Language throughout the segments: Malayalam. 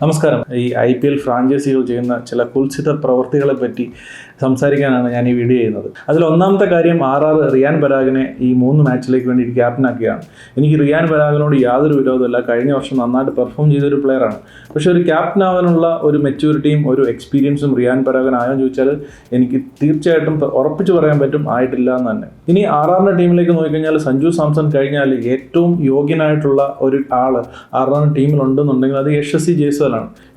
നമസ്കാരം. ഈ IPL ഫ്രാഞ്ചൈസികൾ ചെയ്യുന്ന ചില കുൽസിത പ്രവൃത്തികളെ പറ്റി സംസാരിക്കാനാണ് ഞാൻ ഈ വീഡിയോ ചെയ്യുന്നത്. അതിൽ ഒന്നാമത്തെ കാര്യം റിയാൻ പരാഗിനെ ഈ 3 മാച്ചിലേക്ക് വേണ്ടി ക്യാപ്റ്റനാക്കിയാണ്. എനിക്ക് റിയാൻ പരാഗിനോട് യാതൊരു വിരോധമില്ല. കഴിഞ്ഞ വർഷം നന്നായിട്ട് പെർഫോം ചെയ്തൊരു പ്ലെയറാണ്. പക്ഷേ ഒരു ക്യാപ്റ്റൻ ആവാനുള്ള ഒരു മെച്യൂരിറ്റിയും ഒരു എക്സ്പീരിയൻസും റിയാൻ പരാഗിനായോ ചോദിച്ചാൽ എനിക്ക് തീർച്ചയായിട്ടും ഉറപ്പിച്ച് പറയാൻ പറ്റും, ആയിട്ടില്ല എന്ന് തന്നെ. ഇനി RRന്റെ ടീമിലേക്ക് നോക്കിക്കഴിഞ്ഞാൽ സഞ്ജു സാംസൺ കഴിഞ്ഞാൽ ഏറ്റവും യോഗ്യനായിട്ടുള്ള ഒരു ആള് RRന്റെ ടീമിലുണ്ടെന്നുണ്ടെങ്കിൽ അത് യശസ്വി ജയ്സ്വാലാണ്.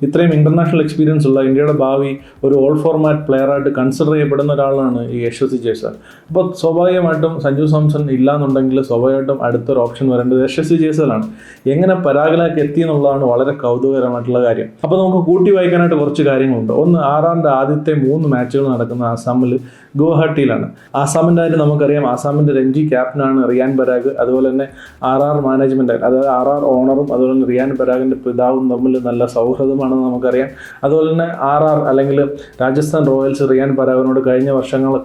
ഇത്രയും ഇന്റർനാഷണൽ എക്സ്പീരിയൻസ് ഉള്ള ഇന്ത്യയുടെ ഭാവി ഒരു ഓൾ ഫോർമാറ്റ് പ്ലെയറായിട്ട് കൺസിഡർ ചെയ്യപ്പെടുന്ന ഒരാളാണ് ഈ യശസ്വി ജയ്സ്വാൾ. അപ്പോൾ സ്വാഭാവികമായിട്ടും സഞ്ജു സാംസൺ ഇല്ലാന്നുണ്ടെങ്കിൽ സ്വാഭാവികമായിട്ടും അടുത്തൊരു ഓപ്ഷൻ വരേണ്ടത് യശസ്വി ജയ്സ്വാളാണ്. എങ്ങനെ പരാഗിലേക്ക് എത്തി എന്നുള്ളതാണ് വളരെ കൗതുകകരമായിട്ടുള്ള കാര്യം. അപ്പോൾ നമുക്ക് കൂട്ടി വായിക്കാനായിട്ട് കുറച്ച് കാര്യങ്ങളുണ്ട്. ഒന്ന്, RRന്റെ ആദ്യത്തെ 3 മാച്ചുകൾ നടക്കുന്ന ആസാമിൽ ഗുവാഹട്ടിയിലാണ്. ആസാമിൻ്റെ കാര്യം നമുക്കറിയാം. ആസാമിൻ്റെ രഞ്ജി ക്യാപ്റ്റനാണ് റിയാൻ പരാഗ്. അതുപോലെ തന്നെ RR മാനേജ്മെൻറ്റ്, അതായത് RR ഓണറും അതുപോലെ തന്നെ റിയാൻ പരാഗിൻ്റെ പിതാവും തമ്മിൽ നല്ല സൗഹൃദമാണെന്ന് നമുക്കറിയാം. അതുപോലെ തന്നെ RR അല്ലെങ്കിൽ രാജസ്ഥാൻ റോയൽസ് റിയാൻ പരാഗിനോട് കഴിഞ്ഞ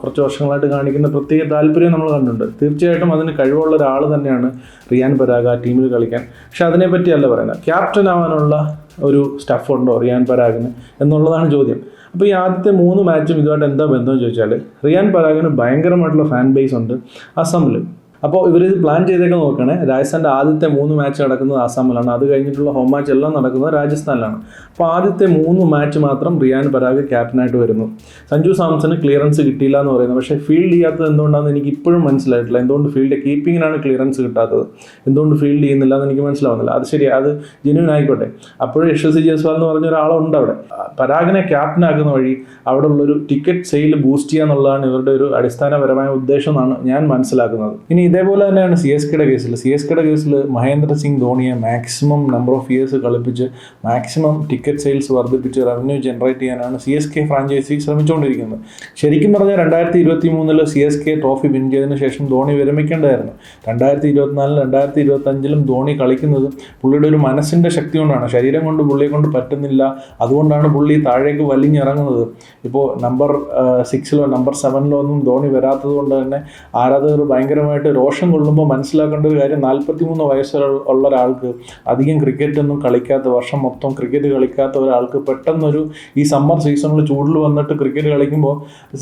കുറച്ച് വർഷങ്ങളായിട്ട് കാണിക്കുന്ന പ്രത്യേക താല്പര്യം നമ്മൾ കണ്ടിട്ടുണ്ട്. തീർച്ചയായിട്ടും അതിന് കഴിവുള്ള ഒരാൾ തന്നെയാണ് റിയാൻ പരാഗ് ആ ടീമിൽ കളിക്കാൻ. പക്ഷെ അതിനെപ്പറ്റിയല്ല പറയുന്നത്. ക്യാപ്റ്റൻ ആവാനുള്ള ഒരു സ്റ്റഫ് ഉണ്ടോ റിയാൻ പരാഗിന് എന്നുള്ളതാണ് ചോദ്യം. അപ്പോൾ ഈ ആദ്യത്തെ 3 മാച്ചും ഇതുമായിട്ട് എന്താ ബന്ധമെന്ന് ചോദിച്ചാൽ, റിയാൻ പരാഗിന് ഭയങ്കരമായിട്ടുള്ള ഫാൻ ബേസ് ഉണ്ട് അസമിൽ. അപ്പോൾ ഇവർ പ്ലാൻ ചെയ്തേക്ക് നോക്കണേ, രാജസ്ഥാൻ്റെ ആദ്യത്തെ 3 മാച്ച് നടക്കുന്നത് ആസാമിലാണ്. അത് കഴിഞ്ഞിട്ടുള്ള ഹോം മാച്ച് എല്ലാം നടക്കുന്നത് രാജസ്ഥാനിലാണ്. അപ്പോൾ ആദ്യത്തെ 3 മാച്ച് മാത്രം റിയാൻ പരാഗ് ക്യാപ്റ്റനായിട്ട് വരുന്നു. സഞ്ജു സാംസന് ക്ലിയറൻസ് കിട്ടിയില്ല എന്ന് പറയുന്നത്. പക്ഷേ ഫീൽഡ് ചെയ്യാത്തത് എന്തുകൊണ്ടാണെന്ന് എനിക്ക് ഇപ്പോഴും മനസ്സിലായിട്ടില്ല. എന്തുകൊണ്ട് ഫീൽഡ് കീപ്പിങ്ങിനാണ് ക്ലിയറൻസ് കിട്ടാത്തത്, എന്തുകൊണ്ട് ഫീൽഡ് ചെയ്യുന്നില്ല എന്ന് എനിക്ക് മനസ്സിലാവുന്നില്ല. അത് ശരി, അത് ജെന്യൂൻ ആയിക്കോട്ടെ. അപ്പോഴും യശസ്വി ജയ്സ്വാൾ എന്ന് പറഞ്ഞ ഒരാളുണ്ട് അവിടെ. പരാഗിനെ ക്യാപ്റ്റനാക്കുന്ന വഴി അവിടെ ഉള്ളൊരു ടിക്കറ്റ് സെയിൽ ബൂസ്റ്റ് ചെയ്യുക എന്നുള്ളതാണ് ഇവരുടെ ഒരു അടിസ്ഥാനപരമായ ഉദ്ദേശം എന്നാണ് ഞാൻ മനസ്സിലാക്കുന്നത്. ഇനി ഇതേപോലെ തന്നെയാണ് CSKയുടെ കേസിൽ മഹേന്ദ്ര സിംഗ് ധോണിയെ മാക്സിമം നമ്പർ ഓഫ് ഇയേഴ്സ് കളിപ്പിച്ച് മാക്സിമം ടിക്കറ്റ് സെയിൽസ് വർദ്ധിപ്പിച്ച് റവന്യൂ ജനറേറ്റ് ചെയ്യാനാണ് CSK ഫ്രാഞ്ചൈസി ശ്രമിച്ചുകൊണ്ടിരിക്കുന്നത്. ശരിക്കും പറഞ്ഞാൽ 2023 CSK ട്രോഫി വിൻ ചെയ്തതിന് ശേഷം ധോണി വിരമിക്കേണ്ടതായിരുന്നു. 2024 2025 ധോണി കളിക്കുന്നത് പുള്ളിയുടെ ഒരു മനസ്സിൻ്റെ ശക്തി കൊണ്ടാണ്. ശരീരം കൊണ്ട് പുള്ളിയെ കൊണ്ട് പറ്റുന്നില്ല. അതുകൊണ്ടാണ് പുള്ളി താഴേക്ക് വലിഞ്ഞിറങ്ങുന്നത്. ഇപ്പോൾ നമ്പർ 6 നമ്പർ 7 ഒന്നും ധോണി വരാത്തത് കൊണ്ട് തന്നെ ആരാധകർ ഭയങ്കരമായിട്ട് രോഷം കൊള്ളുമ്പോൾ മനസ്സിലാക്കേണ്ട ഒരു കാര്യം, 43 വയസ്സുള്ള ഒരാൾക്ക്, അധികം ക്രിക്കറ്റ് ഒന്നും കളിക്കാത്ത, വർഷം മൊത്തം ക്രിക്കറ്റ് കളിക്കാത്ത ഒരാൾക്ക് പെട്ടെന്നൊരു ഈ സമ്മർ സീസണിൽ ചൂടിൽ വന്നിട്ട് ക്രിക്കറ്റ് കളിക്കുമ്പോൾ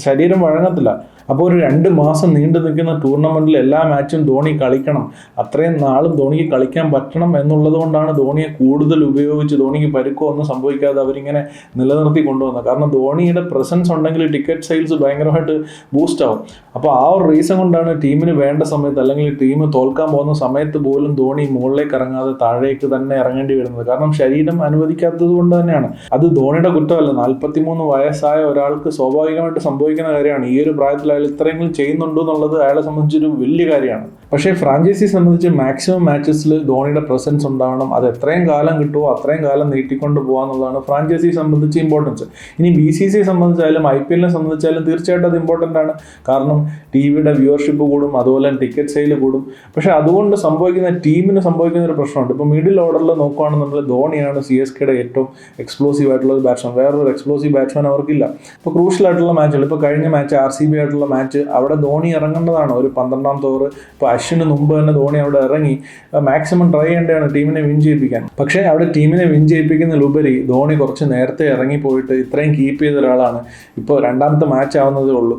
ശരീരം വഴങ്ങത്തില്ല. അപ്പോൾ ഒരു 2 മാസം നീണ്ടു നിൽക്കുന്ന ടൂർണമെൻറ്റിൽ എല്ലാ മാച്ചും ധോണി കളിക്കണം. അത്രയും നാളും ധോണിക്ക് കളിക്കാൻ പറ്റണം എന്നുള്ളത് കൊണ്ടാണ് ധോണിയെ കൂടുതൽ ഉപയോഗിച്ച് ധോണിക്ക് പരുക്കോ ഒന്നും സംഭവിക്കാതെ അവരിങ്ങനെ നിലനിർത്തി കൊണ്ടുവന്നത്. കാരണം ധോണിയുടെ പ്രസൻസ് ഉണ്ടെങ്കിൽ ടിക്കറ്റ് സെയിൽസ് ഭയങ്കരമായിട്ട് ബൂസ്റ്റ് ആവും. അപ്പോൾ ആ ഒരു റീസൺ കൊണ്ടാണ് ടീമിന് വേണ്ട സമയത്ത്, അല്ലെങ്കിൽ ടീം തോൽക്കാൻ പോകുന്ന സമയത്ത് പോലും ധോണി മുകളിലേക്ക് ഇറങ്ങാതെ താഴേക്ക് തന്നെ ഇറങ്ങേണ്ടി വരുന്നത്. കാരണം ശരീരം അനുവദിക്കാത്തത് കൊണ്ട് തന്നെയാണ്. അത് ധോണിയുടെ കുറ്റമല്ല. 43 വയസ്സായ ഒരാൾക്ക് സ്വാഭാവികമായിട്ട് സംഭവിക്കുന്ന കാര്യമാണ്. ഈ ഒരു പ്രായത്തിൽ അയാൾ ഇത്രയെങ്കിലും ചെയ്യുന്നുണ്ടോ എന്നുള്ളത് അയാളെ സംബന്ധിച്ചൊരു വലിയ കാര്യമാണ്. പക്ഷേ ഫ്രാഞ്ചൈസി സംബന്ധിച്ച് മാക്സിമം മാച്ചസിൽ ധോണിയുടെ പ്രസൻസ് ഉണ്ടാവണം. അത് എത്രയും കാലം കിട്ടുമോ അത്രയും കാലം നീട്ടിക്കൊണ്ട് പോകാന്നുള്ളതാണ് ഫ്രാഞ്ചൈസി സംബന്ധിച്ച് ഇമ്പോർട്ടൻസ്. ഇനി BCCI സംബന്ധിച്ചാലും IPLനെ സംബന്ധിച്ചാലും തീർച്ചയായിട്ടും അത് ഇമ്പോർട്ടൻ്റ് ആണ്. കാരണം TVയുടെ വ്യൂവർഷിപ്പ് കൂടും, അതുപോലെ ടിക്കറ്റ് സെയിൽ കൂടും. പക്ഷേ അതുകൊണ്ട് ടീമിന് സംഭവിക്കുന്ന ഒരു പ്രശ്നമുണ്ട്. ഇപ്പോൾ മിഡിൽ ഓർഡറിൽ നോക്കുകയാണെന്നുണ്ടെങ്കിൽ ധോണിയാണ് CSKയുടെ ഏറ്റവും എക്സ്പ്ലോസീവ് ആയിട്ടുള്ള ഒരു ബാറ്റ്സ്മാൻ. വേറൊരു എക്സ്പ്ലോസീവ് ബാറ്റ്സ്മാൻ അവർക്കില്ല. ഇപ്പോൾ ക്രൂഷ്യൽ ആയിട്ടുള്ള മാച്ചുകൾ, ഇപ്പോൾ കഴിഞ്ഞ മാച്ച് RCB ആയിട്ടുള്ള മാച്ച്, അവിടെ ധോണി ഇറങ്ങേണ്ടതാണ്. ഒരു 12ാമത്തെ ഓവർ ഇപ്പോൾ അശ്വിന് മുമ്പ് തന്നെ ധോണി അവിടെ ഇറങ്ങി മാക്സിമം ട്രൈ ചെയ്യേണ്ടതാണ് ടീമിനെ വിൻ ചെയ്യിപ്പിക്കാൻ. പക്ഷേ അവിടെ ടീമിനെ വിൻ ചെയ്യിപ്പിക്കുന്നതിലുപരി ധോണി കുറച്ച് നേരത്തെ ഇറങ്ങിപ്പോയിട്ട് ഇത്രയും കീപ്പ് ചെയ്ത ഒരാളാണ്. ഇപ്പോൾ 2ാമത്തെ മാച്ച് ആവുന്നതേ ഉള്ളൂ,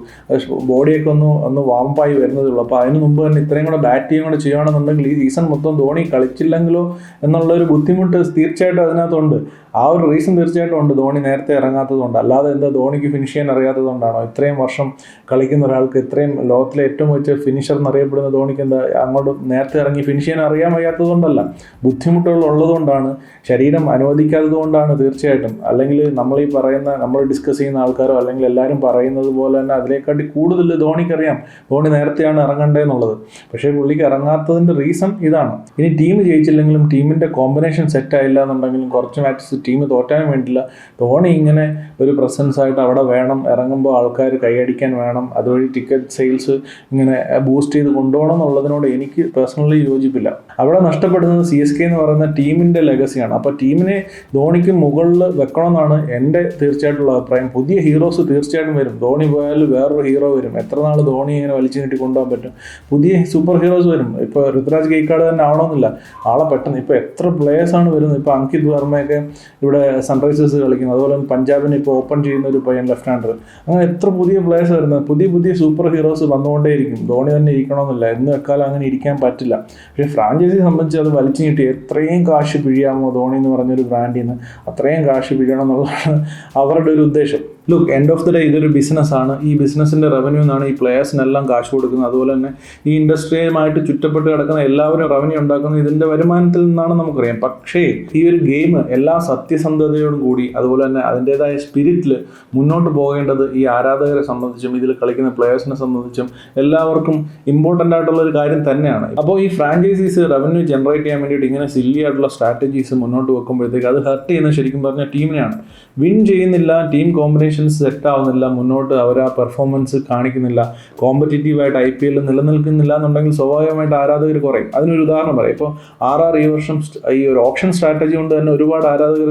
ബോഡിയൊക്കെ ഒന്ന് വാംപായി വരുന്നതേ ഉള്ളൂ. അപ്പോൾ അതിന് മുമ്പ് തന്നെ ഇത്രയും കൂടെ ബാറ്റ് ചെയ്യുകയും കൂടെ ചെയ്യുകയാണെന്നുണ്ടെങ്കിൽ ഈ സീസൺ മൊത്തം ധോണി കളിച്ചില്ലെങ്കിലോ എന്നുള്ളൊരു ബുദ്ധിമുട്ട് തീർച്ചയായിട്ടും അതിനകത്തുണ്ട്. ആ ഒരു റീസൺ തീർച്ചയായിട്ടും ഉണ്ട്, ധോണി നേരത്തെ ഇറങ്ങാത്തതുകൊണ്ട്. അല്ലാതെ എന്താ ധോണിക്ക് ഫിനിഷ് ചെയ്യാൻ അറിയാത്തതുകൊണ്ടാണോ? ഇത്രയും വർഷം കളിക്കുന്ന ഒരാൾക്ക്, ഇത്രയും ലോകത്തിലെ ഏറ്റവും വലിയ ഫിനിഷർ എന്നറിയപ്പെടുന്ന ധോണിക്ക് എന്താ അങ്ങോട്ട് നേരത്തെ ഇറങ്ങി ഫിനിഷ് ചെയ്യാൻ അറിയാൻ വയ്യാത്തതുകൊണ്ടല്ല, ബുദ്ധിമുട്ടുകൾ ഉള്ളതുകൊണ്ടാണ്, ശരീരം അനുവദിക്കാത്തത് കൊണ്ടാണ് തീർച്ചയായിട്ടും. അല്ലെങ്കിൽ നമ്മൾ ഡിസ്കസ് ചെയ്യുന്ന ആൾക്കാരോ അല്ലെങ്കിൽ എല്ലാവരും പറയുന്നത് പോലെ തന്നെ അതിലേക്കാട്ടി കൂടുതൽ ധോണിക്കറിയാം ധോണി നേരത്തെയാണ് ഇറങ്ങേണ്ടതെന്നുള്ളത്. പക്ഷേ പുള്ളിക്ക് ഇറങ്ങാത്തതിൻ്റെ റീസൺ ഇതാണ്. ഇനി ടീം ജയിച്ചില്ലെങ്കിലും ടീമിൻ്റെ കോമ്പിനേഷൻ സെറ്റ് ആയില്ല എന്നുണ്ടെങ്കിലും കുറച്ച് മാച്ചസ് ടീം തോറ്റാനും വേണ്ടില്ല, ധോണി ഇങ്ങനെ ഒരു പ്രസൻസ് ആയിട്ട് അവിടെ വേണം. ഇറങ്ങുമ്പോൾ ആൾക്കാർ കൈയടിക്കാൻ വേണം. അതുവഴി ടിക്കറ്റ് സെയിൽസ് ഇങ്ങനെ ബൂസ്റ്റ് ചെയ്ത് കൊണ്ടുപോകണം എന്നുള്ളതിനോട് എനിക്ക് പേഴ്സണലി യോജിപ്പില്ല. അവിടെ നഷ്ടപ്പെടുന്നത് CSK എന്ന് പറയുന്ന ടീമിൻ്റെ ലെഗസിയാണ്. അപ്പോൾ ടീമിനെ ധോണിക്ക് മുകളിൽ വെക്കണമെന്നാണ് എൻ്റെ തീർച്ചയായിട്ടുള്ള അഭിപ്രായം. പുതിയ ഹീറോസ് തീർച്ചയായിട്ടും വരും. ധോണി പോയാൽ വേറൊരു ഹീറോ വരും. എത്ര നാൾ ധോണി ഇങ്ങനെ വലിച്ചു നീട്ടി കൊണ്ടുപോകാൻ പറ്റും? പുതിയ പുതിയ സൂപ്പർ ഹീറോസ് വരും. ഇപ്പോൾ ഋതുരാജ് ഗെയ്ക്വാഡ് തന്നെ ആവണമെന്നില്ല, ആളെ പെട്ടെന്ന് ഇപ്പോൾ എത്ര പ്ലേയേഴ്സാണ് വരുന്നത്. ഇപ്പോൾ അങ്കിത് വർമ്മയൊക്കെ ഇവിടെ സൺറൈസേഴ്സ് കളിക്കുന്നത്, അതുപോലെ തന്നെ പഞ്ചാബിന് ഇപ്പോൾ ഓപ്പൺ ചെയ്യുന്ന ഒരു പയ്യൻ ലെഫ്റ്റ് ഹാൻഡർ. അങ്ങനെ എത്ര പുതിയ പ്ലേയേഴ്സ് വരുന്നത്, പുതിയ സൂപ്പർ ഹീറോസ് വന്നുകൊണ്ടേയിരിക്കും. ധോണി തന്നെ ഇരിക്കണമെന്നില്ല, എന്ന് വെക്കാലം അങ്ങനെ ഇരിക്കാൻ പറ്റില്ല. പക്ഷേ ഫ്രാഞ്ചൈസിയെ സംബന്ധിച്ച് അത് വലിച്ചു നീട്ടി എത്രയും കാശ് പിഴിയാമോ ധോണി എന്ന് പറഞ്ഞൊരു ബ്രാൻഡിൽ നിന്ന് അത്രയും കാശ് പിഴിയണം എന്നുള്ളതാണ് അവരുടെ ഒരു ഉദ്ദേശം. Look, end of the day ഇതൊരു ബിസിനസ്സാണ്. ഈ ബിസിനസ്സിൻ്റെ റവന്യൂ എന്നാണ് ഈ പ്ലെയേഴ്സിനെല്ലാം കാശ് കൊടുക്കുന്നത്. അതുപോലെ തന്നെ ഈ ഇൻഡസ്ട്രിയുമായിട്ട് ചുറ്റപ്പെട്ട് കിടക്കുന്ന എല്ലാവരും റവന്യൂ ഉണ്ടാക്കുന്നത് ഇതിൻ്റെ വരുമാനത്തിൽ നിന്നാണ് നമുക്കറിയാം. പക്ഷേ ഈ ഒരു ഗെയിം എല്ലാ സത്യസന്ധതയോടും കൂടി അതുപോലെ തന്നെ അതിൻ്റേതായ സ്പിരിറ്റിൽ മുന്നോട്ട് പോകേണ്ടത് ഈ ആരാധകരെ സംബന്ധിച്ചും ഇതിൽ കളിക്കുന്ന പ്ലെയേഴ്സിനെ സംബന്ധിച്ചും എല്ലാവർക്കും ഇമ്പോർട്ടൻ്റ് ആയിട്ടുള്ള ഒരു കാര്യം തന്നെയാണ്. അപ്പോൾ ഈ ഫ്രാഞ്ചൈസീസ് റവന്യൂ ജനറേറ്റ് ചെയ്യാൻ വേണ്ടിയിട്ട് ഇങ്ങനെ സില്ലി ആയിട്ടുള്ള സ്ട്രാറ്റജീസ് മുന്നോട്ട് വെക്കുമ്പോഴത്തേക്ക് അത് ഹർട്ട് ചെയ്യുന്നത് ശരിക്കും പറഞ്ഞാൽ ടീമിനെയാണ്. വിൻ ചെയ്യുന്നില്ല, ടീം കോമ്പിനേഷൻ സെറ്റ് ആവുന്നില്ല, മുന്നോട്ട് അവർ ആ പെർഫോമൻസ് കാണിക്കുന്നില്ല, കോമ്പറ്റീറ്റീവായിട്ട് IPL നിലനിൽക്കുന്നില്ല എന്നുണ്ടെങ്കിൽ സ്വാഭാവികമായിട്ട് ആരാധകർ കുറയും. അതിനൊരു ഉദാഹരണം പറയാം. ഇപ്പോൾ RR ഈ വർഷം ഈ ഒരു ഓപ്ഷൻ സ്ട്രാറ്റജി കൊണ്ട് തന്നെ ഒരുപാട് ആരാധകർ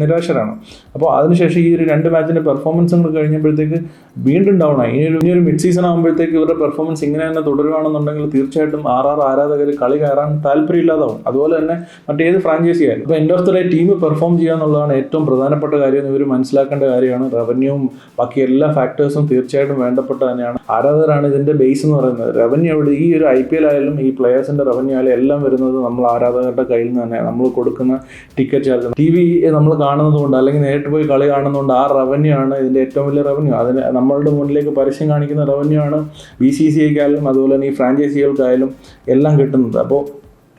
നിരാശരാണ്. അപ്പോൾ അതിനുശേഷം ഈ ഒരു 2 മാച്ചിൻ്റെ പെർഫോമൻസ് കഴിഞ്ഞപ്പോഴത്തേക്ക് വീണ്ടും ഡൗൺ ആയി. ഇനിയൊരു മിഡ് സീസൺ ആകുമ്പോഴത്തേക്ക് ഇവരുടെ പെർഫോമൻസ് ഇങ്ങനെ തന്നെ തുടരുകയാണെന്നുണ്ടെങ്കിൽ തീർച്ചയായിട്ടും RR ആരാധകർ കളി കയറാൻ താല്പര്യമില്ലാതാവും. അതുപോലെ തന്നെ മറ്റേത് ഫ്രാഞ്ചൈസി ആയാലും. ഇപ്പോൾ end of the day team perform ചെയ്യുക എന്നുള്ളതാണ് ഏറ്റവും പ്രധാനപ്പെട്ട കാര്യം എന്ന് ഇവർ മനസ്സിലാക്കേണ്ട കാര്യമാണ്. റവന്യൂവും ബാക്കി എല്ലാ ഫാക്ടേഴ്സും തീർച്ചയായിട്ടും വേണ്ടപ്പെട്ട തന്നെയാണ്. ആരാധകരാണ് ഇതിൻ്റെ ബേസ് എന്ന് പറയുന്നത്. റവന്യൂ എവിടെ, ഈ ഒരു IPL ആയാലും ഈ പ്ലെയേഴ്സിൻ്റെ റവന്യൂ ആയാലും എല്ലാം വരുന്നത് നമ്മൾ ആരാധകരുടെ കയ്യിൽ നിന്ന് തന്നെ. നമ്മൾ കൊടുക്കുന്ന ടിക്കറ്റ് ചാർജ്, TV നമ്മൾ കാണുന്നതുകൊണ്ട് അല്ലെങ്കിൽ നേരിട്ട് പോയി കളി കാണുന്നതുകൊണ്ട് ആ റവന്യൂ ആണ് ഇതിൻ്റെ ഏറ്റവും വലിയ റവന്യൂ. അതിന് നമ്മളുടെ മുന്നിലേക്ക് പരസ്യം കാണിക്കുന്ന റവന്യൂ ആണ് BCCIക്കായാലും അതുപോലെ തന്നെ ഈ ഫ്രാഞ്ചൈസികൾക്കായാലും എല്ലാം കിട്ടുന്നത്. അപ്പോൾ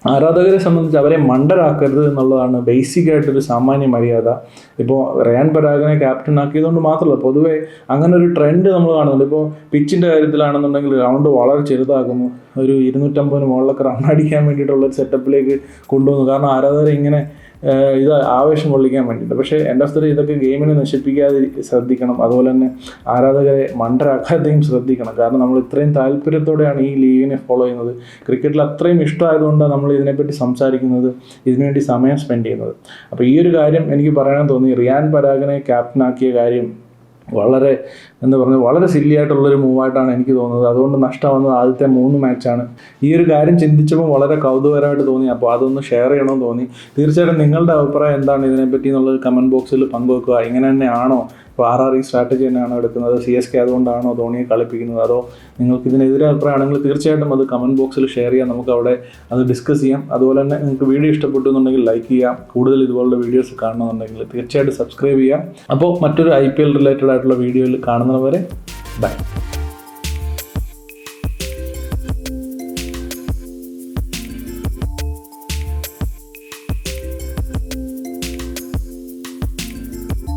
ആരാധകരെ സംബന്ധിച്ച് അവരെ മണ്ടരാക്കരുത് എന്നുള്ളതാണ് ബേസിക് ആയിട്ടൊരു സാമാന്യ മര്യാദ. ഇപ്പോൾ റയാൻ പരാഗിനെ ക്യാപ്റ്റൻ ആക്കിയതുകൊണ്ട് മാത്രമല്ല, പൊതുവേ അങ്ങനെ ഒരു ട്രെൻഡ് നമ്മൾ കാണുന്നുണ്ട്. ഇപ്പോൾ പിച്ചിൻ്റെ കാര്യത്തിലാണെന്നുണ്ടെങ്കിൽ ഗ്രൗണ്ട് വളരെ ചെറുതാക്കുന്നു, ഒരു 250 മുകളിലൊക്കെ റൺ അടിക്കാൻ വേണ്ടിയിട്ടുള്ളൊരു സെറ്റപ്പിലേക്ക് കൊണ്ടുവന്നു. കാരണം ആരാധകരെ ഇങ്ങനെ ഇത് ആവേശം കൊള്ളിക്കാൻ വേണ്ടിയിട്ട്. പക്ഷേ എൻഡ് ഓഫ് ദി ഡേ ഇതൊക്കെ ഗെയിമിനെ നശിപ്പിക്കാതെ ശ്രദ്ധിക്കണം. അതുപോലെ തന്നെ ആരാധകരെ മണ്ടരാക്കാതെയും ശ്രദ്ധിക്കണം. കാരണം നമ്മൾ ഇത്രയും താല്പര്യത്തോടെയാണ് ഈ ലീഗിനെ ഫോളോ ചെയ്യുന്നത്. ക്രിക്കറ്റിൽ അത്രയും ഇഷ്ടമായതുകൊണ്ടാണ് നമ്മൾ ഇതിനെപ്പറ്റി സംസാരിക്കുന്നത്, ഇതിനുവേണ്ടി സമയം സ്പെൻഡ് ചെയ്യുന്നത്. അപ്പോൾ ഈ ഒരു കാര്യം എനിക്ക് പറയാൻ തോന്നി. റിയാൻ പരാഗിനെ ക്യാപ്റ്റനാക്കിയ കാര്യം വളരെ വളരെ സില്ലി ആയിട്ടുള്ളൊരു മൂവായിട്ടാണ് എനിക്ക് തോന്നുന്നത്. അതുകൊണ്ട് നഷ്ടമാവുന്നത് ആദ്യത്തെ 3 മാച്ചാണ്. ഈ ഒരു കാര്യം ചിന്തിച്ചപ്പോൾ വളരെ കൗതുകരമായിട്ട് തോന്നി. അപ്പോൾ അതൊന്ന് ഷെയർ ചെയ്യണമെന്ന് തോന്നി. തീർച്ചയായിട്ടും നിങ്ങളുടെ അഭിപ്രായം എന്താണ് ഇതിനെപ്പറ്റി എന്നുള്ളത് കമൻറ്റ് ബോക്സിൽ പങ്കുവെക്കുക. ഇങ്ങനെ തന്നെയാണോ ഇപ്പോൾ RR ഈ സ്ട്രാറ്റജി തന്നെയാണോ എടുക്കുന്നത്, CSK അതുകൊണ്ടാണോ ധോണിയെ കളിപ്പിക്കുന്നത്, അതോ നിങ്ങൾക്ക് ഇതിനെതിരെ അഭിപ്രായമാണെങ്കിൽ തീർച്ചയായിട്ടും അത് കമൻറ്റ് ബോക്സിൽ ഷെയർ ചെയ്യാം. നമുക്ക് അവിടെ അത് ഡിസ്കസ് ചെയ്യാം. അതുപോലെ തന്നെ നിങ്ങൾക്ക് വീഡിയോ ഇഷ്ടപ്പെട്ടു എന്നുണ്ടെങ്കിൽ ലൈക്ക് ചെയ്യാം. കൂടുതൽ ഇതുപോലുള്ള വീഡിയോസ് കാണണമെന്നുണ്ടെങ്കിൽ തീർച്ചയായിട്ടും സബ്സ്ക്രൈബ് ചെയ്യാം. അപ്പോൾ മറ്റൊരു IPL റിലേറ്റഡ് ആയിട്ടുള്ള വീഡിയോയിൽ കാണുന്നവരെ ബൈ.